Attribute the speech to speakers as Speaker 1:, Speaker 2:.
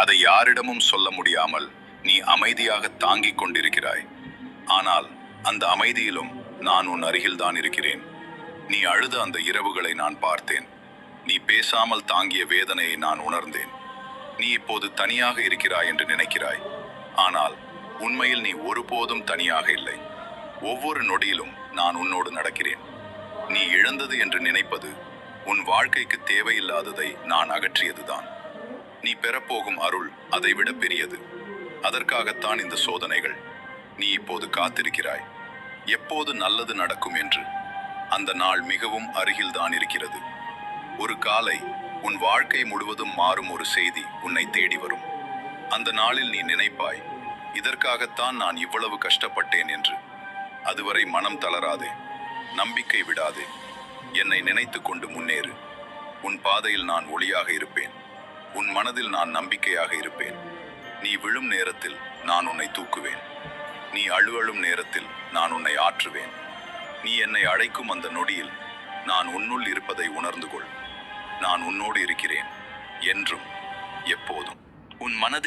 Speaker 1: அதை யாரிடமும் சொல்ல முடியாமல் நீ அமைதியாக தாங்கிக் கொண்டிருக்கிறாய். ஆனால் அந்த அமைதியிலும் நான் உன் அருகில்தான் இருக்கிறேன். நீ அழுத அந்த இரவுகளை நான் பார்த்தேன். நீ பேசாமல் தாங்கிய வேதனையை நான் உணர்ந்தேன். நீ இப்போது தனியாக இருக்கிறாய் என்று நினைக்கிறாய். ஆனால் உண்மையில் நீ ஒருபோதும் தனியாக இல்லை. ஒவ்வொரு நொடியிலும் நான் உன்னோடு நடக்கிறேன். நீ இழந்தது என்று நினைப்பது உன் வாழ்க்கைக்கு தேவையில்லாததை நான் அகற்றியதுதான். நீ பெறப்போகும் அருள் அதைவிட பெரியது. அதற்காகத்தான் இந்த சோதனைகள். நீ இப்போது காத்திருக்கிறாய், எப்போது நல்லது நடக்கும் என்று. அந்த நாள் மிகவும் அருகில்தான் இருக்கிறது. ஒரு காலை உன் வாழ்க்கை முழுவதும் மாறும் ஒரு செய்தி உன்னை தேடி வரும். அந்த நாளில் நீ நினைப்பாய், இதற்காகத்தான் நான் இவ்வளவு கஷ்டப்பட்டேன் என்று. அதுவரை மனம் தளராதே, நம்பிக்கை விடாதே. என்னை நினைத்து கொண்டு முன்னேறு. உன் பாதையில் நான் ஒளியாக இருப்பேன். உன் மனதில் நான் நம்பிக்கையாக இருப்பேன். நீ விழும் நேரத்தில் நான் உன்னை தூக்குவேன். நீ அழும் நேரத்தில் நான் உன்னை ஆற்றுவேன். நீ என்னை அழைக்கும் அந்த நொடியில் நான் உன்னுள் இருப்பதை உணர்ந்து கொள். நான் உன்னோடு இருக்கிறேன், என்றும் எப்போதும். உன் மனதில்